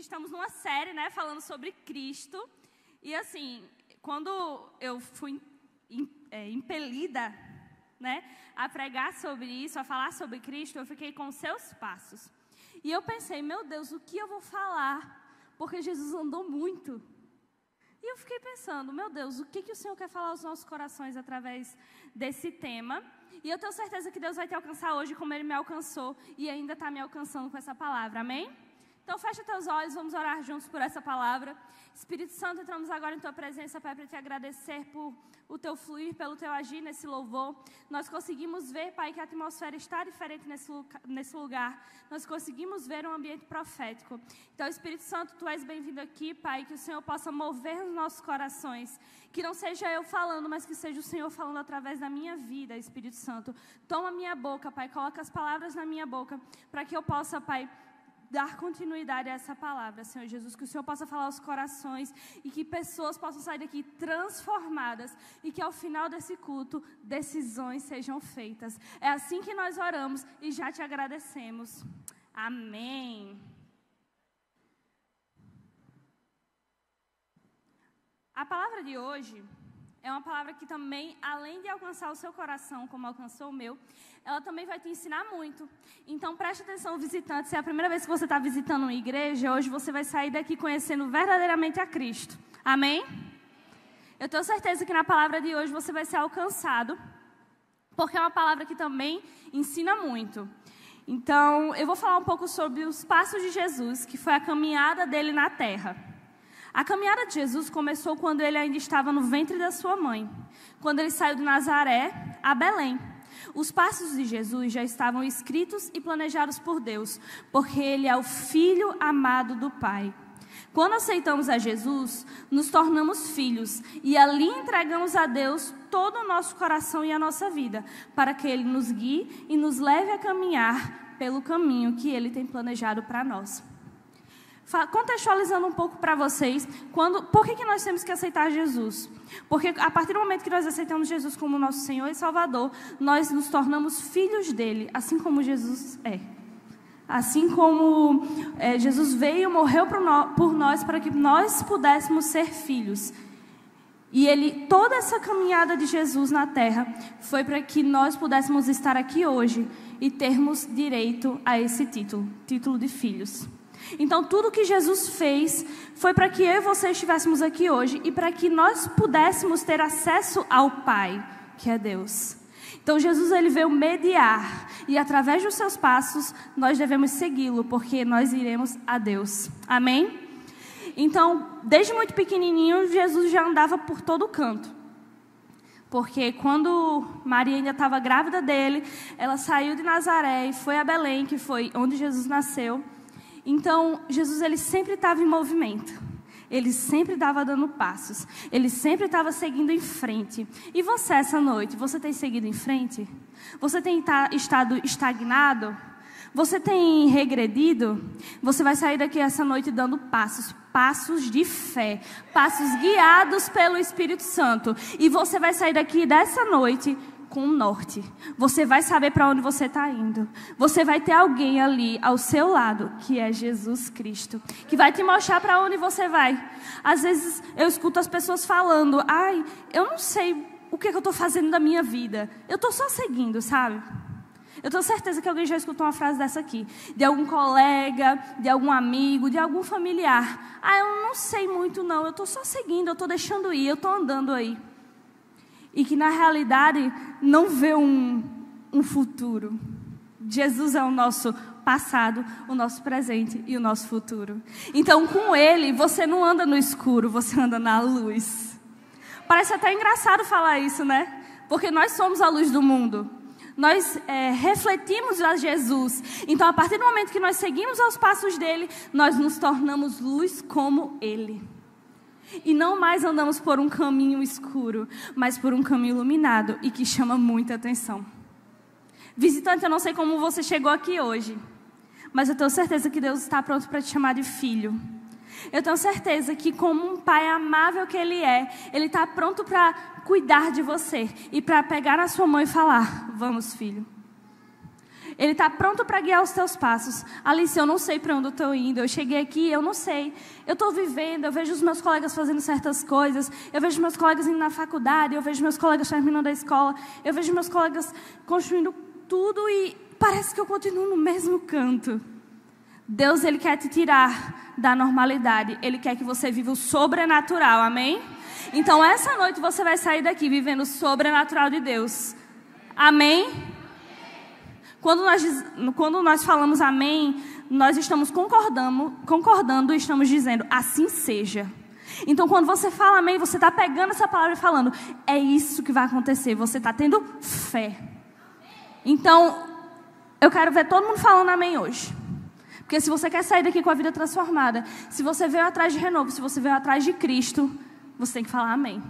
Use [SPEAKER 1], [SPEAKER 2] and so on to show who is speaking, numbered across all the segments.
[SPEAKER 1] estamos numa série, né, falando sobre Cristo. E assim, quando eu fui impelida, né, a pregar sobre isso, a falar sobre Cristo, eu fiquei com os seus passos. E eu pensei, meu Deus, o que eu vou falar? Porque Jesus andou muito. E eu fiquei pensando, meu Deus, o que o Senhor quer falar aos nossos corações através desse tema? E eu tenho certeza que Deus vai te alcançar hoje como Ele me alcançou e ainda está me alcançando com essa palavra, amém? Então fecha teus olhos, vamos orar juntos por essa palavra. Espírito Santo, entramos agora em Tua presença, Pai, para Te agradecer por o Teu fluir, pelo Teu agir nesse louvor. Nós conseguimos ver, Pai, que a atmosfera está diferente nesse lugar. Nós conseguimos ver um ambiente profético. Então, Espírito Santo, Tu és bem-vindo aqui, Pai, que o Senhor possa mover os nossos corações. Que não seja eu falando, mas que seja o Senhor falando através da minha vida, Espírito Santo. Toma minha boca, Pai, coloca as palavras na minha boca, para que eu possa, Pai, dar continuidade a essa palavra, Senhor Jesus, que o Senhor possa falar aos corações e que pessoas possam sair daqui transformadas e que ao final desse culto, decisões sejam feitas. É assim que nós oramos e já te agradecemos. Amém. A palavra de hoje é uma palavra que também, além de alcançar o seu coração, como alcançou o meu, ela também vai te ensinar muito. Então, preste atenção, visitante. Se é a primeira vez que você está visitando uma igreja, hoje você vai sair daqui conhecendo verdadeiramente a Cristo. Amém? Eu tenho certeza que na palavra de hoje você vai ser alcançado, porque é uma palavra que também ensina muito. Então, eu vou falar um pouco sobre os passos de Jesus, que foi a caminhada dele na terra. A caminhada de Jesus começou quando ele ainda estava no ventre da sua mãe, quando ele saiu de Nazaré a Belém. Os passos de Jesus já estavam escritos e planejados por Deus, porque Ele é o Filho amado do Pai. Quando aceitamos a Jesus, nos tornamos filhos e ali entregamos a Deus todo o nosso coração e a nossa vida, para que Ele nos guie e nos leve a caminhar pelo caminho que Ele tem planejado para nós. Contextualizando um pouco para vocês, por que nós temos que aceitar Jesus? Porque a partir do momento que nós aceitamos Jesus como nosso Senhor e Salvador, nós nos tornamos filhos dele, assim como Jesus é. Assim como Jesus veio e morreu por nós para que nós pudéssemos ser filhos. E toda essa caminhada de Jesus na terra foi para que nós pudéssemos estar aqui hoje e termos direito a esse título de filhos. Então, tudo que Jesus fez foi para que eu e você estivéssemos aqui hoje e para que nós pudéssemos ter acesso ao Pai, que é Deus. Então, Jesus ele veio mediar e através dos seus passos nós devemos segui-lo, porque nós iremos a Deus. Amém? Então, desde muito pequenininho, Jesus já andava por todo canto. Porque quando Maria ainda estava grávida dele, ela saiu de Nazaré e foi a Belém, que foi onde Jesus nasceu. Então, Jesus ele sempre estava em movimento, ele sempre estava dando passos, ele sempre estava seguindo em frente. E você, essa noite, você tem seguido em frente? Você tem estado estagnado? Você tem regredido? Você vai sair daqui essa noite dando passos de fé, passos guiados pelo Espírito Santo. E você vai sair daqui dessa noite com o norte. Você vai saber para onde você está indo. Você vai ter alguém ali ao seu lado, que é Jesus Cristo, que vai te mostrar para onde você vai. Às vezes eu escuto as pessoas falando, eu não sei o que eu estou fazendo da minha vida. Eu estou só seguindo, sabe? Eu tenho certeza que alguém já escutou uma frase dessa aqui, de algum colega, de algum amigo, de algum familiar. Eu não sei muito não, eu estou só seguindo, eu estou deixando ir, eu estou andando aí. E que na realidade não vê um futuro. Jesus é o nosso passado, o nosso presente e o nosso futuro. Então com Ele você não anda no escuro, você anda na luz. Parece até engraçado falar isso, né? Porque nós somos a luz do mundo. Nós refletimos a Jesus. Então a partir do momento que nós seguimos aos passos dele, nós nos tornamos luz como Ele. E não mais andamos por um caminho escuro, mas por um caminho iluminado e que chama muita atenção. Visitante, eu não sei como você chegou aqui hoje, mas eu tenho certeza que Deus está pronto para te chamar de filho. Eu tenho certeza que como um pai amável que Ele é, Ele está pronto para cuidar de você e para pegar na sua mão e falar, vamos filho. Ele está pronto para guiar os teus passos. Alice, eu não sei para onde eu estou indo. Eu cheguei aqui, eu não sei. Eu estou vivendo, eu vejo os meus colegas fazendo certas coisas. Eu vejo meus colegas indo na faculdade. Eu vejo meus colegas terminando a escola. Eu vejo meus colegas construindo tudo e parece que eu continuo no mesmo canto. Deus, Ele quer te tirar da normalidade. Ele quer que você viva o sobrenatural, amém? Então, essa noite você vai sair daqui vivendo o sobrenatural de Deus. Amém? Quando nós falamos amém, nós estamos concordando e estamos dizendo, assim seja. Então, quando você fala amém, você está pegando essa palavra e falando, é isso que vai acontecer. Você está tendo fé. Então, eu quero ver todo mundo falando amém hoje. Porque se você quer sair daqui com a vida transformada, se você veio atrás de renovo, se você veio atrás de Cristo, você tem que falar amém.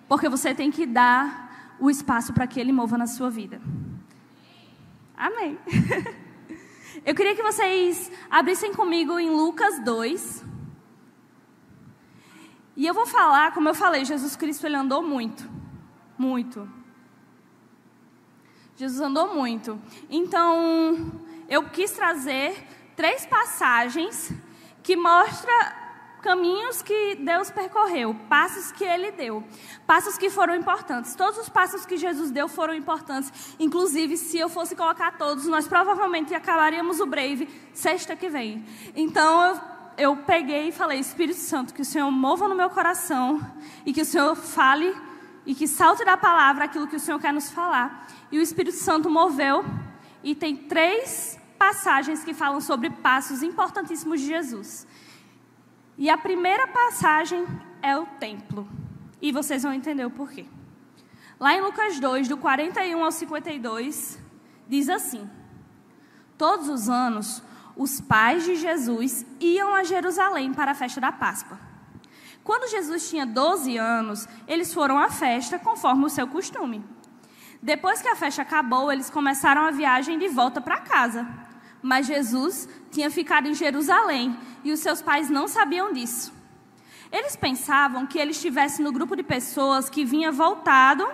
[SPEAKER 1] Porque você tem que dar o espaço para que Ele mova na sua vida. Amém. Eu queria que vocês abrissem comigo em Lucas 2. E eu vou falar, como eu falei, Jesus Cristo, Ele andou muito. Muito. Jesus andou muito. Então, eu quis trazer 3 passagens que mostram caminhos que Deus percorreu, passos que Ele deu, passos que foram importantes. Todos os passos que Jesus deu foram importantes. Inclusive, se eu fosse colocar todos, nós provavelmente acabaríamos o Brave sexta que vem. Então, eu peguei e falei, Espírito Santo, que o Senhor mova no meu coração e que o Senhor fale e que salte da palavra aquilo que o Senhor quer nos falar. E o Espírito Santo moveu e tem 3 passagens que falam sobre passos importantíssimos de Jesus. E a primeira passagem é o templo. E vocês vão entender o porquê. Lá em Lucas 2, do 41 ao 52, diz assim: todos os anos, os pais de Jesus iam a Jerusalém para a festa da Páscoa. Quando Jesus tinha 12 anos, eles foram à festa conforme o seu costume. Depois que a festa acabou, eles começaram a viagem de volta para casa. Mas Jesus tinha ficado em Jerusalém e os seus pais não sabiam disso. Eles pensavam que ele estivesse no grupo de pessoas que vinha voltando,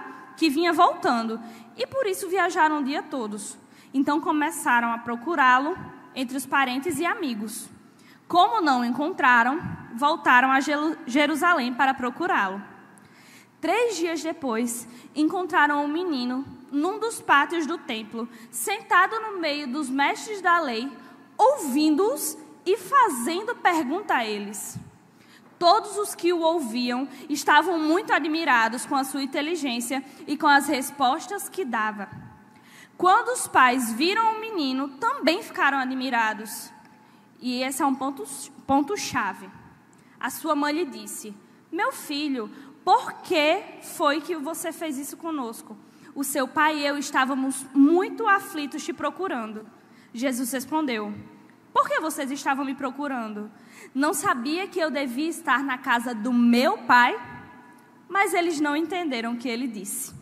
[SPEAKER 1] e por isso viajaram o dia todos. Então começaram a procurá-lo entre os parentes e amigos. Como não o encontraram, voltaram a Jerusalém para procurá-lo. 3 dias depois, encontraram um menino num dos pátios do templo, sentado no meio dos mestres da lei, ouvindo-os e fazendo pergunta a eles. Todos os que o ouviam estavam muito admirados com a sua inteligência e com as respostas que dava. Quando os pais viram o menino, também ficaram admirados. E esse é um ponto-chave. A sua mãe lhe disse: meu filho, por que foi que você fez isso conosco? O seu pai e eu estávamos muito aflitos te procurando. Jesus respondeu: por que vocês estavam me procurando? Não sabia que eu devia estar na casa do meu pai? Mas eles não entenderam o que ele disse.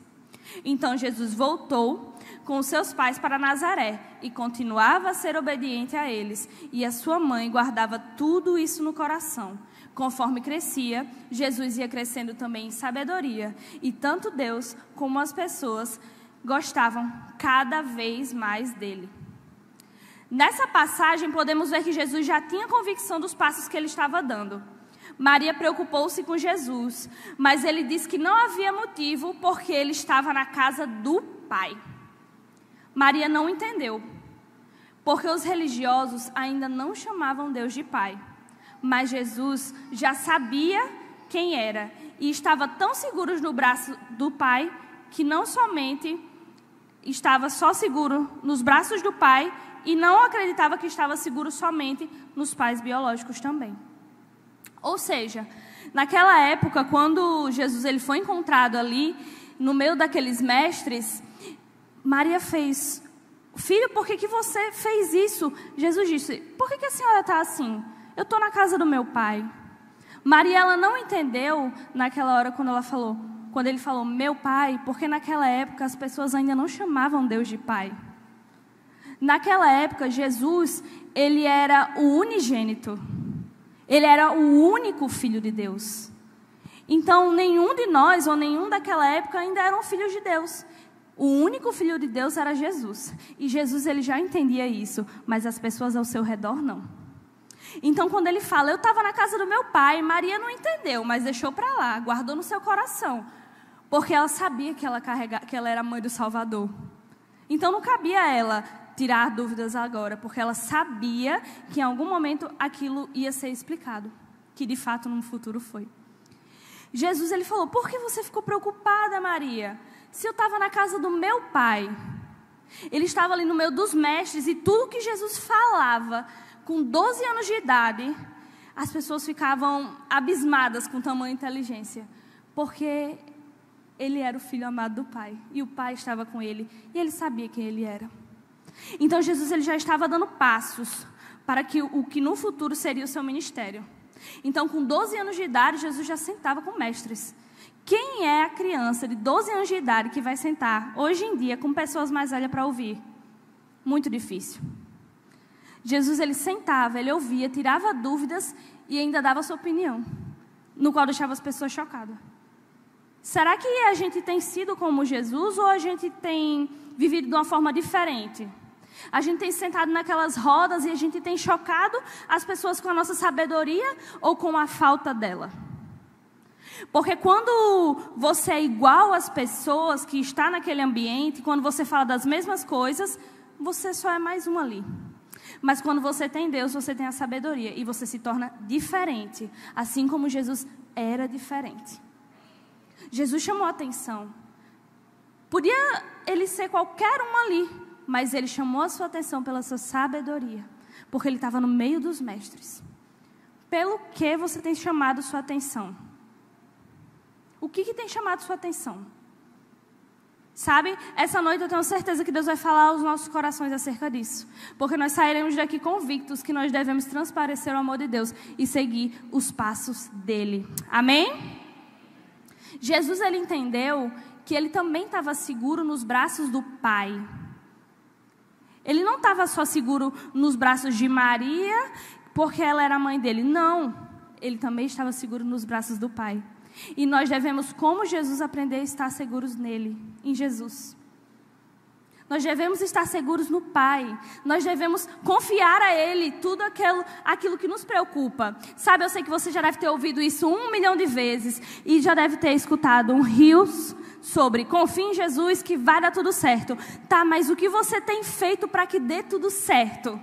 [SPEAKER 1] Então Jesus voltou com os seus pais para Nazaré e continuava a ser obediente a eles. E a sua mãe guardava tudo isso no coração. Conforme crescia, Jesus ia crescendo também em sabedoria. E tanto Deus como as pessoas gostavam cada vez mais dele. Nessa passagem, podemos ver que Jesus já tinha convicção dos passos que ele estava dando. Maria preocupou-se com Jesus, mas ele disse que não havia motivo porque ele estava na casa do Pai. Maria não entendeu, porque os religiosos ainda não chamavam Deus de Pai. Mas Jesus já sabia quem era e estava tão seguro no braço do Pai que não somente estava só seguro nos braços do Pai e não acreditava que estava seguro somente nos pais biológicos também. Ou seja, naquela época, quando Jesus ele foi encontrado ali, no meio daqueles mestres, Maria fez: filho, por que você fez isso? Jesus disse: por que a senhora está assim? Eu estou na casa do meu pai. Maria, ela não entendeu naquela hora quando ele falou meu pai, porque naquela época as pessoas ainda não chamavam Deus de pai. Naquela época, Jesus, ele era o unigênito. Ele era o único filho de Deus. Então, nenhum de nós, ou nenhum daquela época, ainda eram filhos de Deus. O único Filho de Deus era Jesus. E Jesus, ele já entendia isso, mas as pessoas ao seu redor não. Então, quando ele fala, eu estava na casa do meu pai, Maria não entendeu, mas deixou para lá, guardou no seu coração. Porque ela sabia que ela era a mãe do Salvador. Então, não cabia a ela tirar dúvidas agora, porque ela sabia que em algum momento aquilo ia ser explicado. Que de fato no futuro foi. Jesus, ele falou, por que você ficou preocupada, Maria? Se eu estava na casa do meu pai, ele estava ali no meio dos mestres, e tudo que Jesus falava, com 12 anos de idade, as pessoas ficavam abismadas com tamanha inteligência, porque ele era o filho amado do pai, e o pai estava com ele, e ele sabia quem ele era. Então Jesus, ele já estava dando passos para o que no futuro seria o seu ministério. Então, com 12 anos de idade, Jesus já sentava com mestres. Quem é a criança de 12 anos de idade que vai sentar, hoje em dia, com pessoas mais velhas para ouvir? Muito difícil. Jesus, ele sentava, ele ouvia, tirava dúvidas e ainda dava sua opinião, no qual deixava as pessoas chocadas. Será que a gente tem sido como Jesus ou a gente tem vivido de uma forma diferente? A gente tem sentado naquelas rodas e a gente tem chocado as pessoas com a nossa sabedoria ou com a falta dela? Porque quando você é igual às pessoas que estão naquele ambiente, quando você fala das mesmas coisas, você só é mais um ali. Mas quando você tem Deus, você tem a sabedoria e você se torna diferente, assim como Jesus era diferente. Jesus chamou a atenção. Podia ele ser qualquer um ali, mas ele chamou a sua atenção pela sua sabedoria, porque ele estava no meio dos mestres. Pelo que você tem chamado sua atenção? O que tem chamado sua atenção? Sabe, essa noite eu tenho certeza que Deus vai falar aos nossos corações acerca disso. Porque nós sairemos daqui convictos que nós devemos transparecer o amor de Deus e seguir os passos dele. Amém? Jesus, ele entendeu que ele também estava seguro nos braços do Pai. Ele não estava só seguro nos braços de Maria, porque ela era a mãe dele. Não, ele também estava seguro nos braços do Pai. E nós devemos, como Jesus, aprender a estar seguros nele, em Jesus. Nós devemos estar seguros no Pai. Nós devemos confiar a Ele tudo aquilo que nos preocupa. Sabe, eu sei que você já deve ter ouvido isso 1 milhão de vezes. E já deve ter escutado rios sobre confie em Jesus que vai dar tudo certo. Tá, mas o que você tem feito para que dê tudo certo?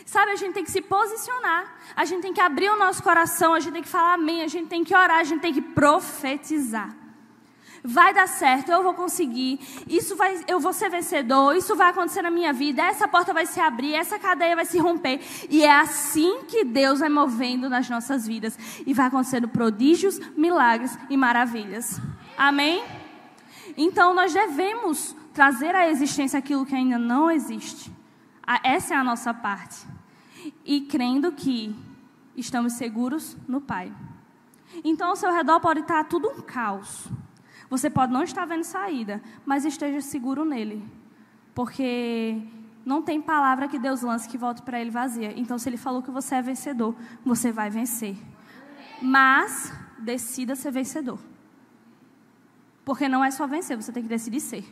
[SPEAKER 1] Sabe, a gente tem que se posicionar, a gente tem que abrir o nosso coração, a gente tem que falar amém, a gente tem que orar, a gente tem que profetizar. Vai dar certo, eu vou conseguir, eu vou ser vencedor, isso vai acontecer na minha vida, essa porta vai se abrir, essa cadeia vai se romper. E é assim que Deus vai movendo nas nossas vidas. E vai acontecendo prodígios, milagres e maravilhas. Amém? Então nós devemos trazer à existência aquilo que ainda não existe. Essa é a nossa parte. E crendo que estamos seguros no Pai. Então ao seu redor pode estar tudo um caos. Você pode não estar vendo saída, mas esteja seguro nele. Porque não tem palavra que Deus lance que volte para ele vazia. Então se ele falou que você é vencedor, você vai vencer. Mas decida ser vencedor. Porque não é só vencer, você tem que decidir ser.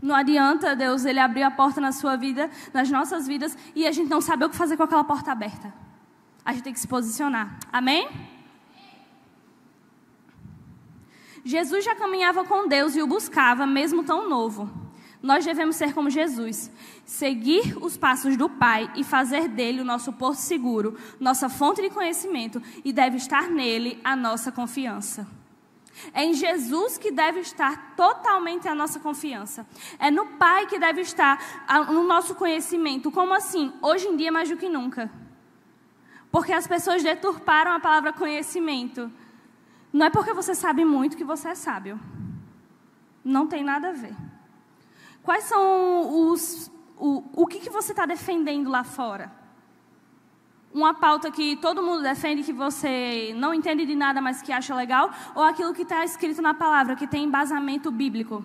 [SPEAKER 1] Não adianta Deus, ele abrir a porta na sua vida, nas nossas vidas, e a gente não sabe o que fazer com aquela porta aberta. A gente tem que se posicionar. Amém? Jesus já caminhava com Deus e o buscava, mesmo tão novo. Nós devemos ser como Jesus, seguir os passos do Pai e fazer dele o nosso porto seguro, nossa fonte de conhecimento, e deve estar nele a nossa confiança. É em Jesus que deve estar totalmente a nossa confiança. É no Pai que deve estar o nosso conhecimento. Como assim? Hoje em dia mais do que nunca. Porque as pessoas deturparam a palavra conhecimento. Não é porque você sabe muito que você é sábio. Não tem nada a ver. Quais são o que você está defendendo lá fora? Uma pauta que todo mundo defende, que você não entende de nada, mas que acha legal, ou aquilo que está escrito na palavra, que tem embasamento bíblico.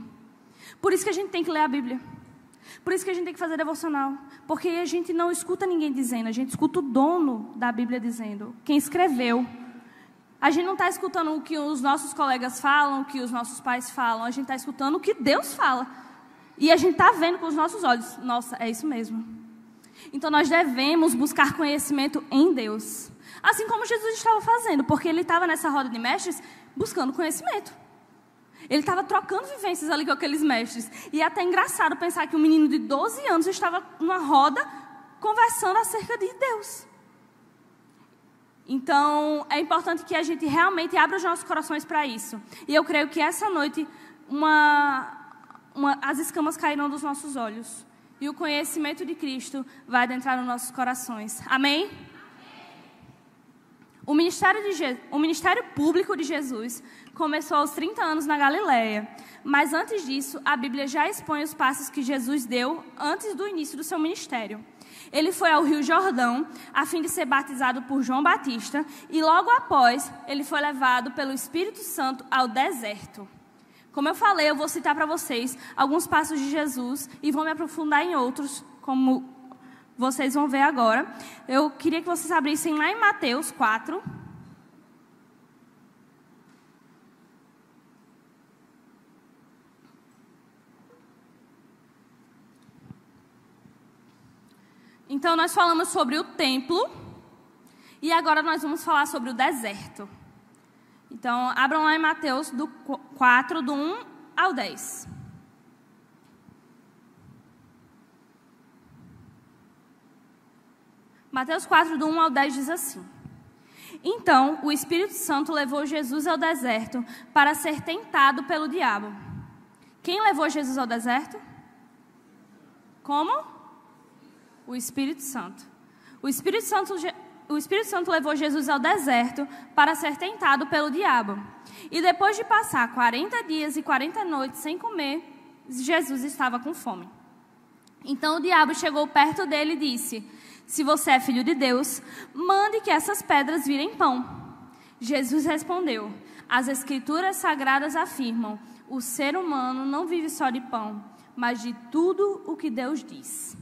[SPEAKER 1] Por isso que a gente tem que ler a Bíblia. Por isso que a gente tem que fazer devocional. Porque a gente não escuta ninguém dizendo, a gente escuta o dono da Bíblia dizendo, quem escreveu. A gente não está escutando o que os nossos colegas falam, o que os nossos pais falam. A gente está escutando o que Deus fala. E a gente está vendo com os nossos olhos. Nossa, é isso mesmo. Então, nós devemos buscar conhecimento em Deus. Assim como Jesus estava fazendo, porque ele estava nessa roda de mestres buscando conhecimento. Ele estava trocando vivências ali com aqueles mestres. E é até engraçado pensar que um menino de 12 anos estava numa roda conversando acerca de Deus. Então, é importante que a gente realmente abra os nossos corações para isso. E eu creio que essa noite as escamas cairão dos nossos olhos. E o conhecimento de Cristo vai adentrar nos nossos corações. Amém? O ministério público de Jesus começou aos 30 anos na Galileia. Mas antes disso, a Bíblia já expõe os passos que Jesus deu antes do início do seu ministério. Ele foi ao Rio Jordão a fim de ser batizado por João Batista e logo após ele foi levado pelo Espírito Santo ao deserto. Como eu falei, eu vou citar para vocês alguns passos de Jesus e vou me aprofundar em outros, como vocês vão ver agora. Eu queria que vocês abrissem lá em Mateus 4. Então, nós falamos sobre o templo e agora nós vamos falar sobre o deserto. Então, abram lá em Mateus 4, do 1 ao 10. Mateus 4, do 1 ao 10 diz assim: Então, o Espírito Santo levou Jesus ao deserto para ser tentado pelo diabo. Quem levou Jesus ao deserto? Como? O Espírito Santo. O Espírito Santo levou Jesus ao deserto para ser tentado pelo diabo. E depois de passar 40 dias e 40 noites sem comer, Jesus estava com fome. Então o diabo chegou perto dele e disse: Se você é filho de Deus, mande que essas pedras virem pão. Jesus respondeu: As Escrituras Sagradas afirmam: o ser humano não vive só de pão, mas de tudo o que Deus diz.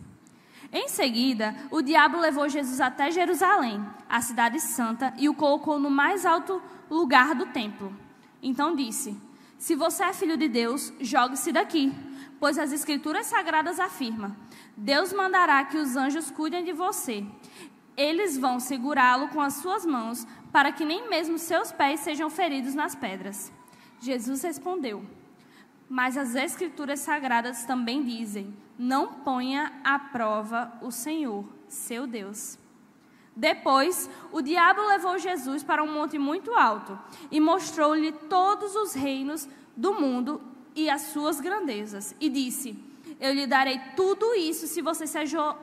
[SPEAKER 1] Em seguida, o diabo levou Jesus até Jerusalém, a cidade santa, e o colocou no mais alto lugar do templo. Então disse: Se você é filho de Deus, jogue-se daqui, pois as Escrituras Sagradas afirmam: Deus mandará que os anjos cuidem de você. Eles vão segurá-lo com as suas mãos, para que nem mesmo seus pés sejam feridos nas pedras. Jesus respondeu: Mas as Escrituras Sagradas também dizem: Não ponha à prova o Senhor, seu Deus. Depois, o diabo levou Jesus para um monte muito alto e mostrou-lhe todos os reinos do mundo e as suas grandezas. E disse: Eu lhe darei tudo isso se você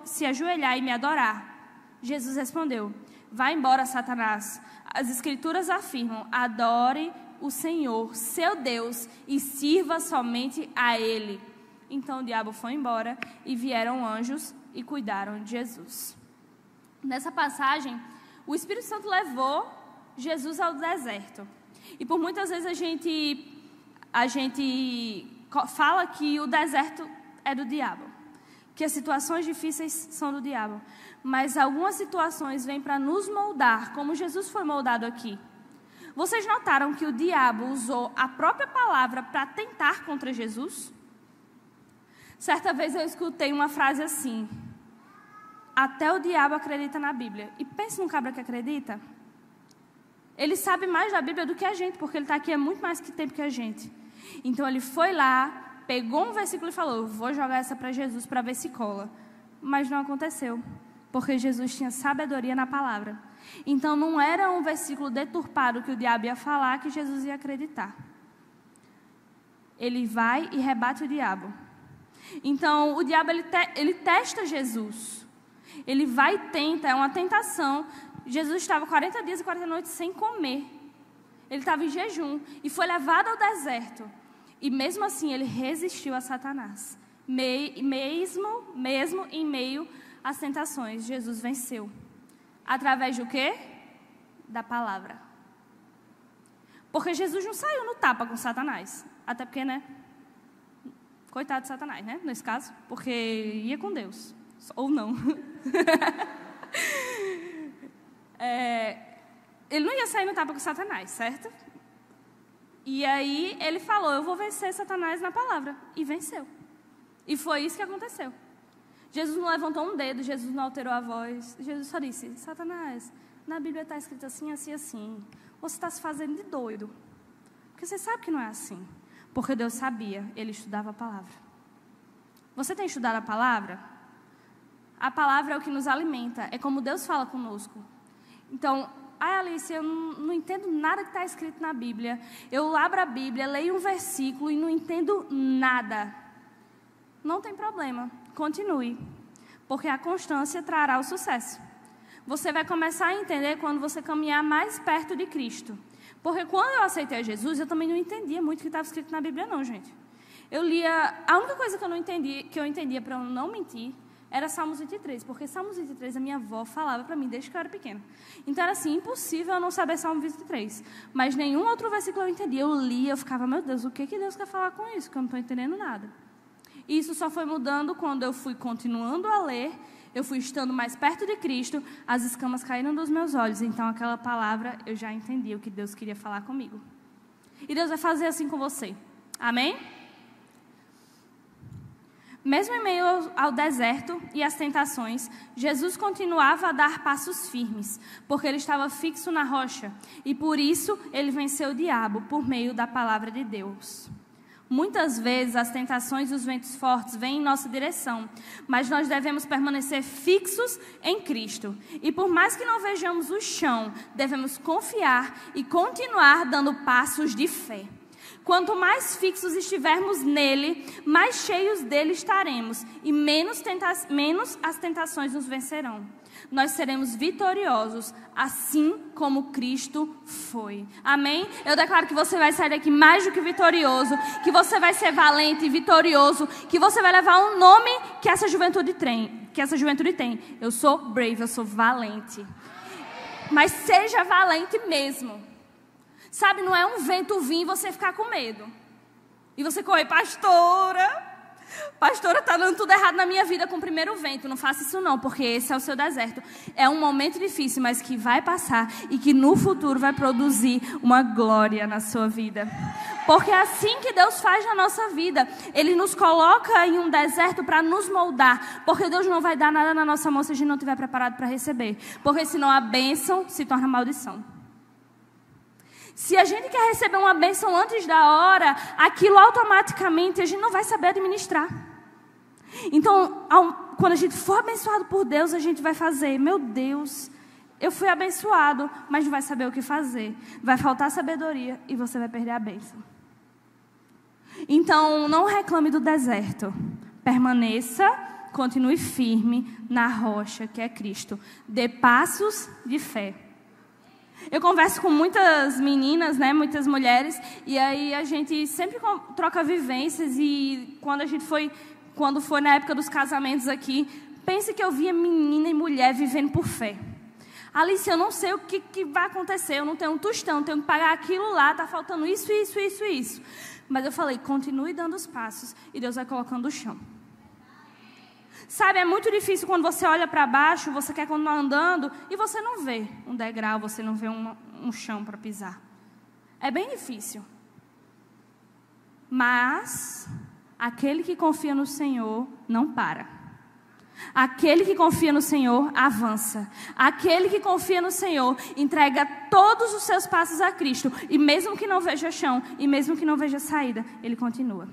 [SPEAKER 1] se ajoelhar e me adorar. Jesus respondeu: Vá embora, Satanás. As Escrituras afirmam: Adore o Senhor, seu Deus, e sirva somente a Ele. Então o diabo foi embora e vieram anjos e cuidaram de Jesus. Nessa passagem, o Espírito Santo levou Jesus ao deserto. E por muitas vezes a gente fala que o deserto é do diabo, que as situações difíceis são do diabo. Mas algumas situações vêm para nos moldar, como Jesus foi moldado aqui. Vocês notaram que o diabo usou a própria palavra para tentar contra Jesus? Certa vez eu escutei uma frase assim: até o diabo acredita na Bíblia. E pense num cabra que acredita. Ele sabe mais da Bíblia do que a gente, porque ele está aqui há muito mais tempo que a gente. Então ele foi lá, pegou um versículo e falou: vou jogar essa para Jesus para ver se cola. Mas não aconteceu, porque Jesus tinha sabedoria na palavra. Então não era um versículo deturpado que o diabo ia falar que Jesus ia acreditar. Ele vai e rebate o diabo. Então o diabo ele testa Jesus. Ele vai e tenta, é uma tentação. Jesus estava 40 dias e 40 noites sem comer. Ele estava em jejum e foi levado ao deserto. E mesmo assim ele resistiu a Satanás. Mesmo em meio às tentações, Jesus venceu. Através do quê? Da palavra. Porque Jesus não saiu no tapa com Satanás. Até porque, né? Coitado de Satanás, né? Nesse caso. Porque ia com Deus. Ou não. ele não ia sair no tapa com Satanás, certo? E aí ele falou, eu vou vencer Satanás na palavra. E venceu. E foi isso que aconteceu. Jesus não levantou um dedo, Jesus não alterou a voz. Jesus só disse, Satanás, na Bíblia está escrito assim, assim, assim. Você está se fazendo de doido. Porque você sabe que não é assim. Porque Deus sabia, ele estudava a palavra. Você tem estudado a palavra? A palavra é o que nos alimenta. É como Deus fala conosco. Então, Alice, eu não entendo nada que está escrito na Bíblia. Eu abro a Bíblia, leio um versículo e não entendo nada. Não tem problema. Continue. Porque a constância trará o sucesso. Você vai começar a entender quando você caminhar mais perto de Cristo. Porque quando eu aceitei Jesus, eu também não entendia muito o que estava escrito na Bíblia, não, gente. Eu lia... A única coisa que eu entendia para eu não mentir, era Salmos 23. Porque Salmos 23, a minha avó falava para mim desde que eu era pequena. Então era assim, impossível eu não saber Salmo 23. Mas nenhum outro versículo eu entendia. Eu lia, eu ficava, meu Deus, o que Deus quer falar com isso? Que eu não estou entendendo nada. E isso só foi mudando quando eu fui continuando a ler, eu fui estando mais perto de Cristo, as escamas caíram dos meus olhos. Então, aquela palavra, eu já entendi o que Deus queria falar comigo. E Deus vai fazer assim com você. Amém? Mesmo em meio ao deserto e às tentações, Jesus continuava a dar passos firmes, porque ele estava fixo na rocha. E por isso, ele venceu o diabo, por meio da palavra de Deus. Muitas vezes as tentações e os ventos fortes vêm em nossa direção, mas nós devemos permanecer fixos em Cristo. E por mais que não vejamos o chão, devemos confiar e continuar dando passos de fé. Quanto mais fixos estivermos nele, mais cheios dele estaremos e menos as tentações nos vencerão. Nós seremos vitoriosos, assim como Cristo foi. Amém? Eu declaro que você vai sair daqui mais do que vitorioso, que você vai ser valente e vitorioso, que você vai levar um nome que essa juventude tem. Eu sou brave, eu sou valente. Mas seja valente mesmo. Sabe, não é um vento vir e você ficar com medo. E você correr, pastora, está dando tudo errado na minha vida com o primeiro vento. Não faça isso não, porque esse é o seu deserto. É um momento difícil, mas que vai passar e que no futuro vai produzir uma glória na sua vida. Porque é assim que Deus faz na nossa vida. Ele nos coloca em um deserto para nos moldar. Porque Deus não vai dar nada na nossa mão se a gente não estiver preparado para receber. Porque senão a bênção se torna maldição. Se a gente quer receber uma bênção antes da hora, aquilo automaticamente a gente não vai saber administrar. Então, quando a gente for abençoado por Deus, a gente vai fazer, meu Deus, eu fui abençoado, mas não vai saber o que fazer. Vai faltar sabedoria e você vai perder a bênção. Então, não reclame do deserto. Permaneça, continue firme na rocha que é Cristo. Dê passos de fé. Eu converso com muitas meninas, né, muitas mulheres, e aí a gente sempre troca vivências. E quando foi na época dos casamentos aqui, pense que eu via menina e mulher vivendo por fé. Alice, eu não sei o que vai acontecer, eu não tenho um tostão, tenho que pagar aquilo lá, está faltando isso. Mas eu falei, continue dando os passos e Deus vai colocando o chão. Sabe, é muito difícil quando você olha para baixo, você quer continuar andando e você não vê um degrau, você não vê um chão para pisar. É bem difícil. Mas aquele que confia no Senhor não para. Aquele que confia no Senhor avança. Aquele que confia no Senhor entrega todos os seus passos a Cristo. E mesmo que não veja chão, e mesmo que não veja saída, ele continua.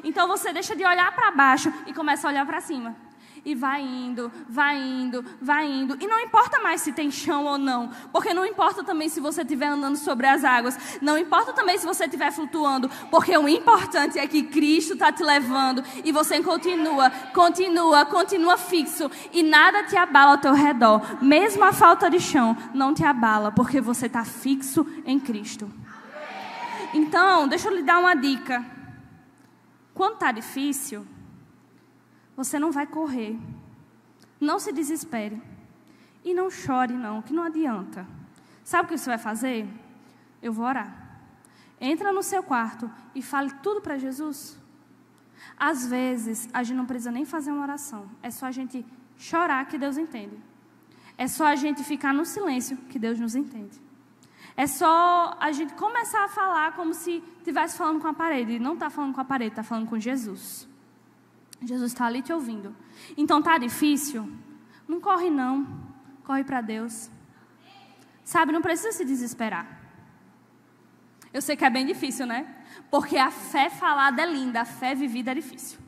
[SPEAKER 1] Então você deixa de olhar para baixo e começa a olhar para cima. E vai indo. E não importa mais se tem chão ou não. Porque não importa também se você estiver andando sobre as águas. Não importa também se você estiver flutuando. Porque o importante é que Cristo está te levando. E você continua fixo. E nada te abala ao teu redor. Mesmo a falta de chão não te abala. Porque você está fixo em Cristo. Então, deixa eu lhe dar uma dica. Quando está difícil, você não vai correr. Não se desespere. E não chore, não, que não adianta. Sabe o que você vai fazer? Eu vou orar. Entra no seu quarto e fale tudo para Jesus. Às vezes, a gente não precisa nem fazer uma oração. É só a gente chorar que Deus entende. É só a gente ficar no silêncio que Deus nos entende. É só a gente começar a falar como se estivesse falando com a parede. E não está falando com a parede, está falando com Jesus. Jesus está ali te ouvindo. Então está difícil? Não corre não. Corre para Deus. Sabe, não precisa se desesperar. Eu sei que é bem difícil, né? Porque a fé falada é linda, a fé vivida é difícil.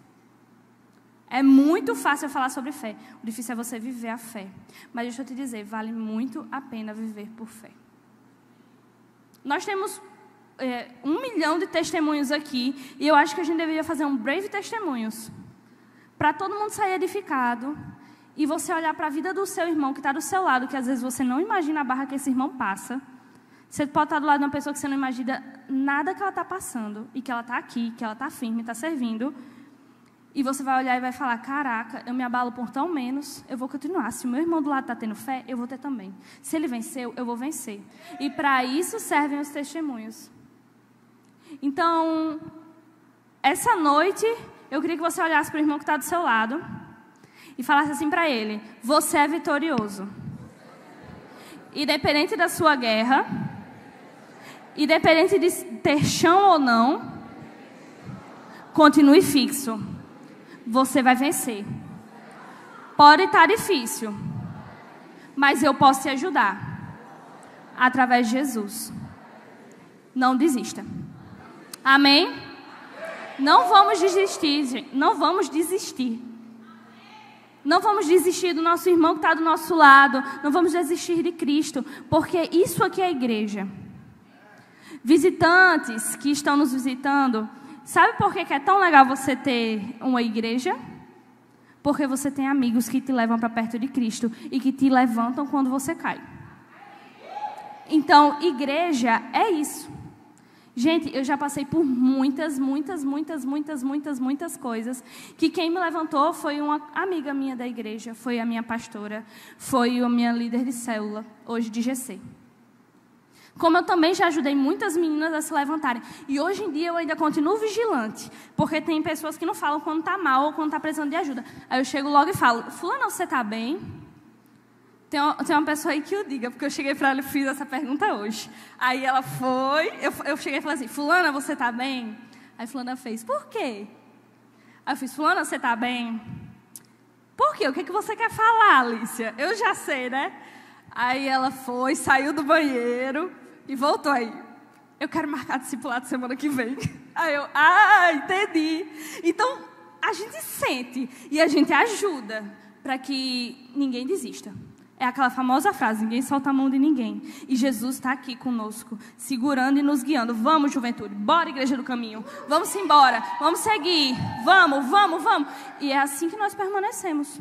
[SPEAKER 1] É muito fácil eu falar sobre fé. O difícil é você viver a fé. Mas deixa eu te dizer, vale muito a pena viver por fé. Nós temos 1 milhão de testemunhos aqui. E eu acho que a gente deveria fazer um Brave Testemunhos. Para todo mundo sair edificado. E você olhar para a vida do seu irmão que está do seu lado. Que às vezes você não imagina a barra que esse irmão passa. Você pode estar do lado de uma pessoa que você não imagina nada que ela está passando. E que ela está aqui, que ela está firme, está servindo. E você vai olhar e vai falar, caraca, eu me abalo por tão menos, eu vou continuar. Se o meu irmão do lado está tendo fé, eu vou ter também. Se ele venceu, eu vou vencer. E para isso servem os testemunhos. Então, essa noite, eu queria que você olhasse para o irmão que está do seu lado e falasse assim para ele, você é vitorioso. Independente da sua guerra, independente de ter chão ou não, continue fixo. Você vai vencer. Pode estar difícil, mas eu posso te ajudar. Através de Jesus. Não desista. Amém? Não vamos desistir, gente. Não vamos desistir. Não vamos desistir do nosso irmão que está do nosso lado. Não vamos desistir de Cristo. Porque isso aqui é a igreja. Visitantes que estão nos visitando... Sabe por que é tão legal você ter uma igreja? Porque você tem amigos que te levam para perto de Cristo e que te levantam quando você cai. Então, igreja é isso. Gente, eu já passei por muitas coisas que quem me levantou foi uma amiga minha da igreja, foi a minha pastora, foi a minha líder de célula, hoje de GC. Como eu também já ajudei muitas meninas a se levantarem. E hoje em dia eu ainda continuo vigilante. Porque tem pessoas que não falam quando está mal ou quando está precisando de ajuda. Aí eu chego logo e falo, fulana, você está bem? Tem uma pessoa aí que eu diga, porque eu cheguei para ela e fiz essa pergunta hoje. Aí ela foi, eu cheguei e falei assim, fulana, você está bem? Aí fulana fez, por quê? Aí eu fiz, fulana, você está bem? Por quê? O que você quer falar, Alicia? Eu já sei, né? Aí ela foi, saiu do banheiro e voltou aí. Eu quero marcar discipulado semana que vem. Aí eu, entendi. Então, a gente sente e a gente ajuda para que ninguém desista. É aquela famosa frase, ninguém solta a mão de ninguém. E Jesus está aqui conosco, segurando e nos guiando. Vamos, juventude, bora, igreja do caminho. Vamos embora, vamos seguir. Vamos. E é assim que nós permanecemos.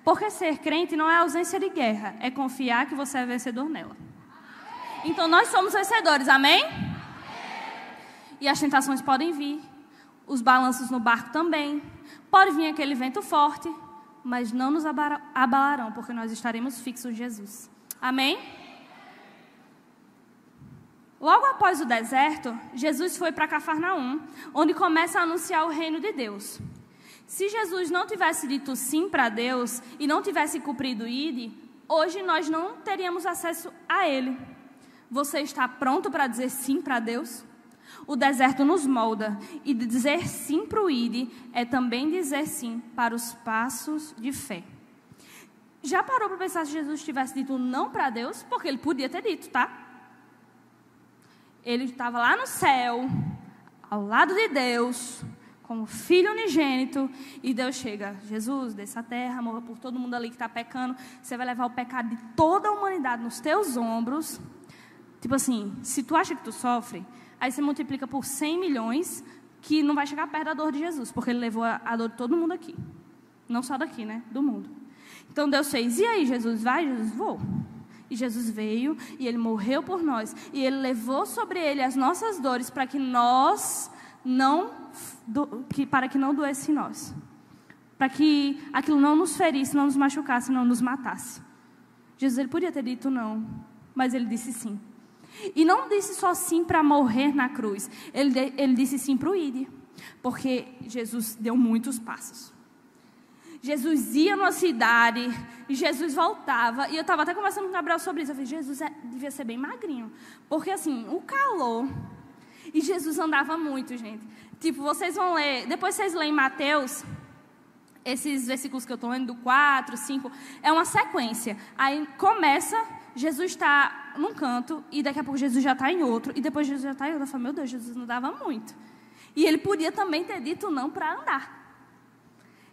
[SPEAKER 1] Porque ser crente não é ausência de guerra, é confiar que você é vencedor nela. Então nós somos vencedores, amém? E as tentações podem vir, os balanços no barco também. Pode vir aquele vento forte, mas não nos abalarão, porque nós estaremos fixos em Jesus. Amém? Logo após o deserto, Jesus foi para Cafarnaum, onde começa a anunciar o reino de Deus. Se Jesus não tivesse dito sim para Deus e não tivesse cumprido o ide, hoje nós não teríamos acesso a Ele. Você está pronto para dizer sim para Deus? O deserto nos molda e dizer sim para o ide é também dizer sim para os passos de fé. Já parou para pensar se Jesus tivesse dito não para Deus? Porque Ele podia ter dito, tá? Ele estava lá no céu, ao lado de Deus, como filho unigênito, e Deus chega, Jesus, desça a terra, morra por todo mundo ali que está pecando, você vai levar o pecado de toda a humanidade nos teus ombros. Tipo assim, se tu acha que tu sofre, aí você multiplica por 100 milhões, que não vai chegar perto da dor de Jesus, porque Ele levou a dor de todo mundo aqui. Não só daqui, né? Do mundo. Então Deus fez, e aí Jesus vai? Jesus, vou. E Jesus veio, e Ele morreu por nós, e Ele levou sobre Ele as nossas dores, para que nós para que não doesse em nós, para que aquilo não nos ferisse, não nos machucasse, não nos matasse. Jesus, Ele podia ter dito não, mas Ele disse sim. E não disse só sim para morrer na cruz, Ele disse sim para o ide, porque Jesus deu muitos passos. Jesus ia numa cidade e Jesus voltava. E eu estava até conversando com o Gabriel sobre isso. Eu falei, Jesus devia ser bem magrinho. Porque assim, o calor... E Jesus andava muito, gente. Tipo, vocês vão ler... Depois vocês leem Mateus... Esses versículos que eu estou lendo, do 4, 5, é uma sequência. Aí começa, Jesus está num canto, e daqui a pouco Jesus já está em outro, e depois Jesus já está em outro. Eu falo, meu Deus, Jesus não dava muito. E ele podia também ter dito não para andar.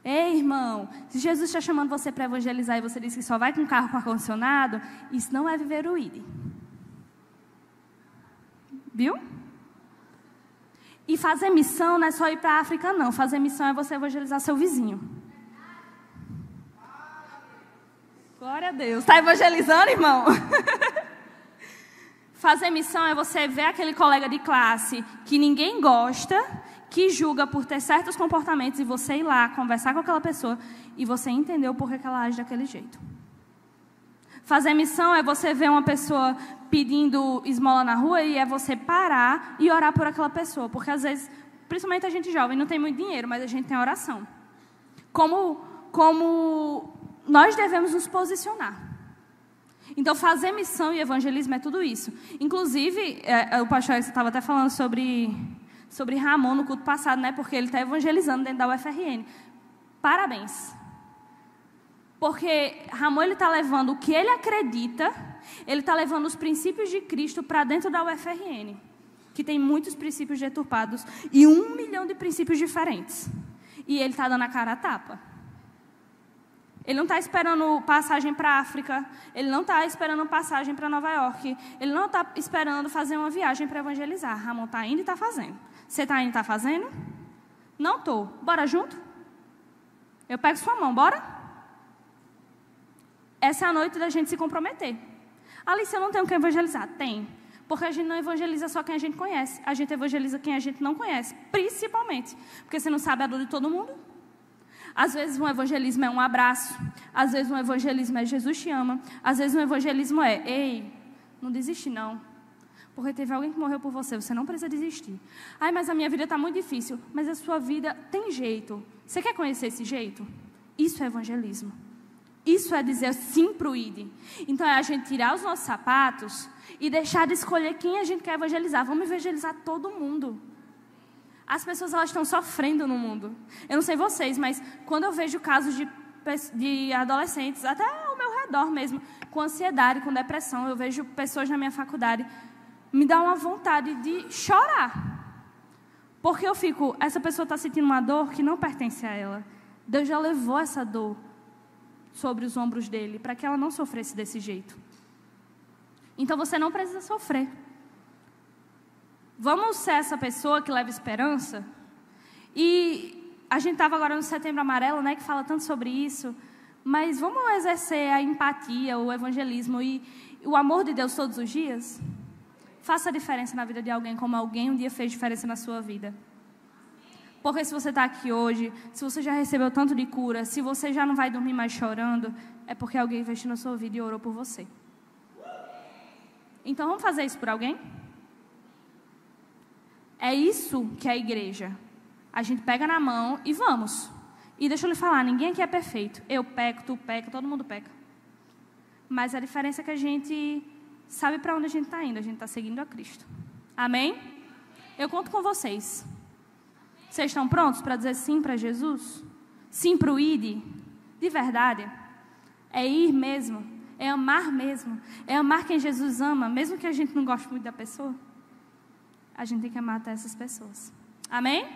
[SPEAKER 1] Ei, irmão, se Jesus está chamando você para evangelizar e você diz que só vai com um carro com ar-condicionado, isso não é viver o ID. Viu? E fazer missão não é só ir para a África, não. Fazer missão é você evangelizar seu vizinho. Glória a Deus. Está evangelizando, irmão? Fazer missão é você ver aquele colega de classe que ninguém gosta, que julga por ter certos comportamentos, e você ir lá conversar com aquela pessoa e você entender o porquê que ela age daquele jeito. Fazer missão é você ver uma pessoa pedindo esmola na rua e é você parar e orar por aquela pessoa. Porque às vezes, principalmente a gente jovem, não tem muito dinheiro, mas a gente tem oração. Como nós devemos nos posicionar. Então, fazer missão e evangelismo é tudo isso. Inclusive, o pastor estava até falando sobre Ramon no culto passado, né? Porque ele está evangelizando dentro da UFRN. Parabéns. Porque Ramon está levando o que ele acredita, ele está levando os princípios de Cristo para dentro da UFRN, que tem muitos princípios deturpados e 1 milhão de princípios diferentes. E ele está dando a cara a tapa. Ele não está esperando passagem para a África, ele não está esperando passagem para Nova York, ele não está esperando fazer uma viagem para evangelizar. Ramon está indo e está fazendo. Você está indo e está fazendo? Não estou. Bora junto? Eu pego sua mão, bora? Essa é a noite da gente se comprometer. Alice, eu não tenho que evangelizar. Tem. Porque a gente não evangeliza só quem a gente conhece. A gente evangeliza quem a gente não conhece. Principalmente. Porque você não sabe a dor de todo mundo. Às vezes um evangelismo é um abraço. Às vezes um evangelismo é Jesus te ama. Às vezes um evangelismo é, ei, não desiste não. Porque teve alguém que morreu por você. Você não precisa desistir. Ai, mas a minha vida está muito difícil. Mas a sua vida tem jeito. Você quer conhecer esse jeito? Isso é evangelismo. Isso é dizer sim para o ID. Então, é a gente tirar os nossos sapatos e deixar de escolher quem a gente quer evangelizar. Vamos evangelizar todo mundo. As pessoas, elas estão sofrendo no mundo. Eu não sei vocês, mas quando eu vejo casos de adolescentes, até ao meu redor mesmo, com ansiedade, com depressão, eu vejo pessoas na minha faculdade, me dá uma vontade de chorar. Porque eu fico, essa pessoa está sentindo uma dor que não pertence a ela. Deus já levou essa dor sobre os ombros dele, para que ela não sofresse desse jeito. Então, você não precisa sofrer. Vamos ser essa pessoa que leva esperança? E a gente estava agora no Setembro Amarelo, né, que fala tanto sobre isso, mas vamos exercer a empatia, o evangelismo e o amor de Deus todos os dias? Faça a diferença na vida de alguém, como alguém um dia fez diferença na sua vida. Porque se você está aqui hoje, se você já recebeu tanto de cura, se você já não vai dormir mais chorando, é porque alguém investiu na sua vida e orou por você. Então, vamos fazer isso por alguém? É isso que é a igreja. A gente pega na mão e vamos. E deixa eu lhe falar, ninguém aqui é perfeito. Eu peco, tu peca, todo mundo peca. Mas a diferença é que a gente sabe para onde a gente está indo. A gente está seguindo a Cristo. Amém? Eu conto com vocês. Vocês estão prontos para dizer sim para Jesus? Sim para o ID? De verdade? É ir mesmo? É amar mesmo? É amar quem Jesus ama, mesmo que a gente não goste muito da pessoa? A gente tem que amar até essas pessoas. Amém?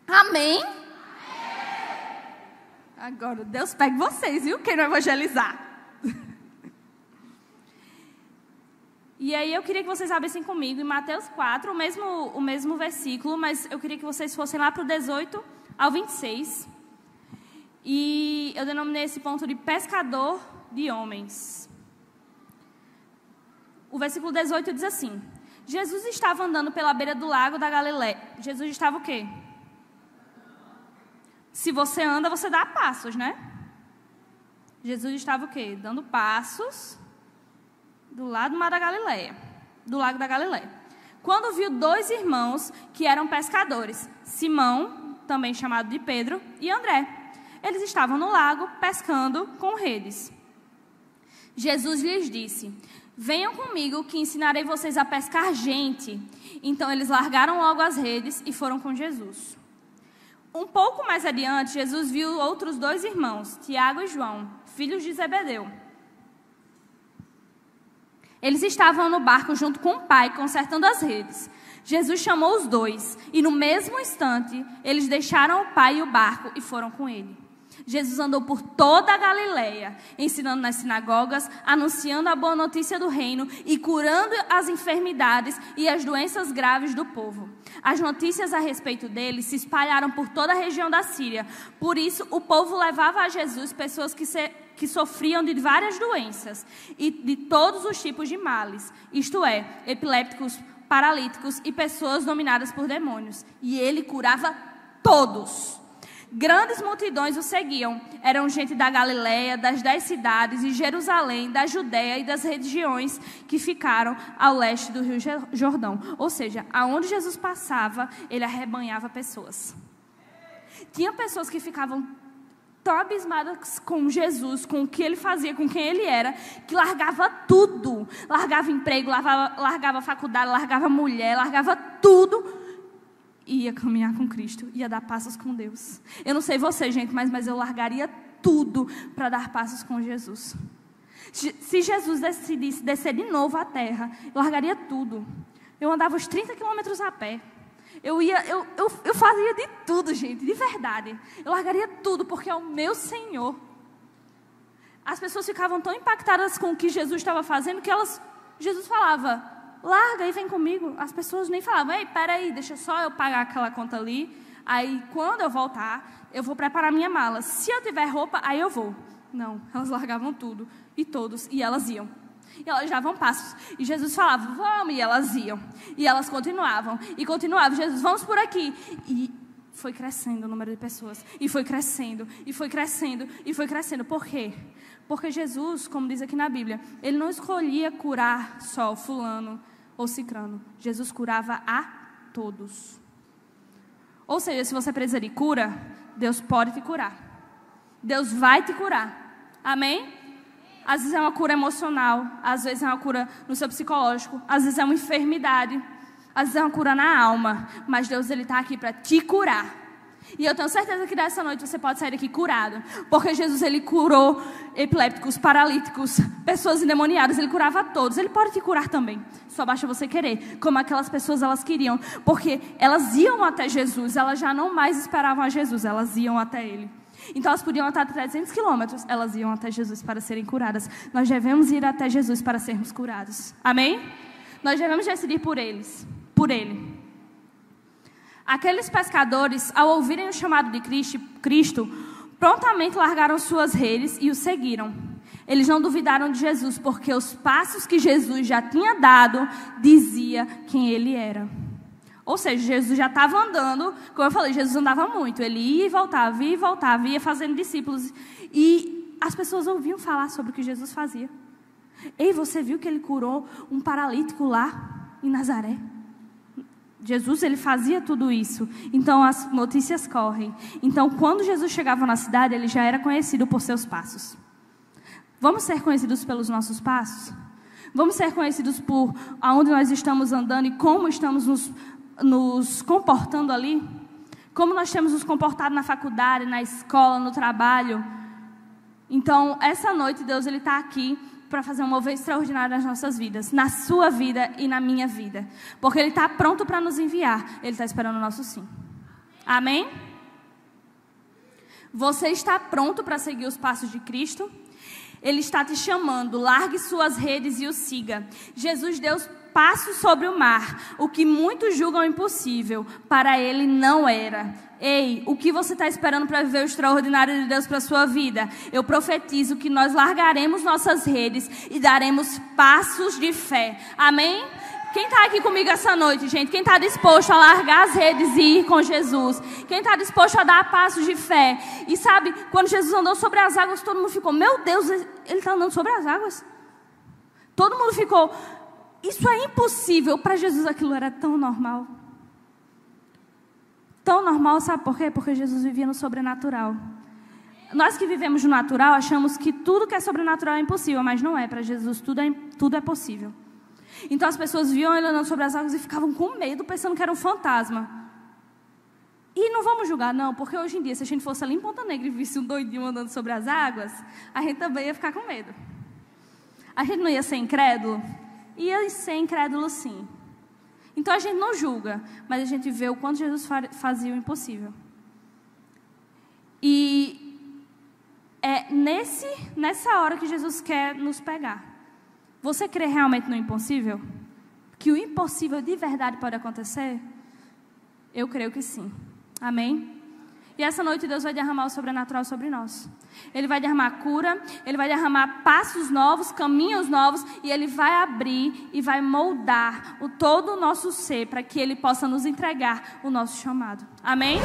[SPEAKER 1] Amém? Agora, Deus pegue vocês, viu? Quem não evangelizar. E aí eu queria que vocês abrissem comigo em Mateus 4, o mesmo versículo, mas eu queria que vocês fossem lá para o 18 ao 26. E eu denominei esse ponto de pescador de homens. O versículo 18 diz assim: Jesus estava andando pela beira do lago da Galileia. Jesus estava o quê? Se você anda, você dá passos, né? Jesus estava o quê? Dando passos do lado do mar da Galileia, do lago da Galileia. Quando viu 2 irmãos que eram pescadores, Simão, também chamado de Pedro, e André. Eles estavam no lago pescando com redes. Jesus lhes disse: venham comigo que ensinarei vocês a pescar gente. Então eles largaram logo as redes e foram com Jesus. Um pouco mais adiante, Jesus viu outros 2 irmãos, Tiago e João, filhos de Zebedeu. Eles estavam no barco junto com o pai, consertando as redes. Jesus chamou os 2 e no mesmo instante, eles deixaram o pai e o barco e foram com ele. Jesus andou por toda a Galileia, ensinando nas sinagogas, anunciando a boa notícia do reino e curando as enfermidades e as doenças graves do povo. As notícias a respeito dele se espalharam por toda a região da Síria. Por isso, o povo levava a Jesus pessoas que sofriam de várias doenças e de todos os tipos de males, isto é, epilépticos, paralíticos e pessoas dominadas por demônios. E ele curava todos. Grandes multidões o seguiam. Eram gente da Galileia, das 10 cidades, de Jerusalém, da Judeia e das regiões que ficaram ao leste do Rio Jordão. Ou seja, aonde Jesus passava, ele arrebanhava pessoas. Tinha pessoas que ficavam tão abismadas com Jesus, com o que ele fazia, com quem ele era, que largava tudo. Largava emprego, largava faculdade, largava mulher, largava tudo. Ia caminhar com Cristo, ia dar passos com Deus. Eu não sei você, gente, mas eu largaria tudo para dar passos com Jesus. Se Jesus decidisse descer de novo à terra, eu largaria tudo. Eu andava os 30 quilômetros a pé. Eu fazia de tudo, gente, de verdade. Eu largaria tudo, porque é o meu Senhor. As pessoas ficavam tão impactadas com o que Jesus estava fazendo, que Jesus falava: larga e vem comigo. As pessoas nem falavam: ei, peraí, deixa só eu pagar aquela conta ali. Aí, quando eu voltar, eu vou preparar minha mala. Se eu tiver roupa, aí eu vou. Não, elas largavam tudo. E todos, e elas iam. E elas davam passos. E Jesus falava: vamos, e elas iam. E elas continuavam. E continuavam. Jesus, vamos por aqui. E foi crescendo o número de pessoas. E foi crescendo, e foi crescendo, e foi crescendo. Por quê? Porque Jesus, como diz aqui na Bíblia, ele não escolhia curar só fulano ou cicrano. Jesus curava a todos. Ou seja, se você precisa de cura, Deus pode te curar. Deus vai te curar. Amém? Às vezes é uma cura emocional, às vezes é uma cura no seu psicológico, às vezes é uma enfermidade, às vezes é uma cura na alma. Mas Deus, ele está aqui para te curar. E eu tenho certeza que dessa noite você pode sair daqui curado. Porque Jesus, ele curou epilépticos, paralíticos, pessoas endemoniadas. Ele curava a todos. Ele pode te curar também. Só basta você querer. Como aquelas pessoas, elas queriam. Porque elas iam até Jesus. Elas já não mais esperavam a Jesus. Elas iam até Ele. Então elas podiam estar a 300 quilômetros. Elas iam até Jesus para serem curadas. Nós devemos ir até Jesus para sermos curados. Amém? Nós devemos decidir por eles. Por Ele. Aqueles pescadores, ao ouvirem o chamado de Cristo, prontamente largaram suas redes e o seguiram. Eles não duvidaram de Jesus, porque os passos que Jesus já tinha dado, dizia quem Ele era. Ou seja, Jesus já estava andando, como eu falei, Jesus andava muito. Ele ia e voltava, ia fazendo discípulos. E as pessoas ouviam falar sobre o que Jesus fazia. Ei, você viu que Ele curou um paralítico lá em Nazaré? Jesus, ele fazia tudo isso. Então as notícias correm. Então quando Jesus chegava na cidade, ele já era conhecido por seus passos. Vamos ser conhecidos pelos nossos passos? Vamos ser conhecidos por aonde nós estamos andando e como estamos nos comportando ali? Como nós temos nos comportado na faculdade, na escola, no trabalho? Então essa noite Deus, ele está aqui para fazer um mover extraordinário nas nossas vidas, na sua vida e na minha vida. Porque Ele está pronto para nos enviar. Ele está esperando o nosso sim. Amém? Você está pronto para seguir os passos de Cristo? Ele está te chamando. Largue suas redes e o siga. Jesus deu passos sobre o mar. O que muitos julgam impossível, para Ele não era. Ei, o que você está esperando para viver o extraordinário de Deus para a sua vida? Eu profetizo que nós largaremos nossas redes e daremos passos de fé. Amém? Quem está aqui comigo essa noite, gente? Quem está disposto a largar as redes e ir com Jesus? Quem está disposto a dar passos de fé? E sabe, quando Jesus andou sobre as águas, todo mundo ficou: meu Deus, Ele está andando sobre as águas? Todo mundo ficou: isso é impossível. Para Jesus aquilo era tão normal. Tão normal, sabe por quê? Porque Jesus vivia no sobrenatural. Nós que vivemos no natural achamos que tudo que é sobrenatural é impossível, mas não é. Para Jesus tudo é possível. Então as pessoas viam ele andando sobre as águas e ficavam com medo, pensando que era um fantasma. E não vamos julgar, não, porque hoje em dia, se a gente fosse ali em Ponta Negra e visse um doidinho andando sobre as águas, a gente também ia ficar com medo. A gente não ia ser incrédulo? Ia ser incrédulo, sim. Então a gente não julga, mas a gente vê o quanto Jesus fazia o impossível. E é nessa hora que Jesus quer nos pegar. Você crê realmente no impossível? Que o impossível de verdade pode acontecer? Eu creio que sim. Amém? E essa noite Deus vai derramar o sobrenatural sobre nós. Ele vai derramar cura, Ele vai derramar passos novos, caminhos novos, e Ele vai abrir e vai moldar todo o nosso ser para que Ele possa nos entregar o nosso chamado. Amém?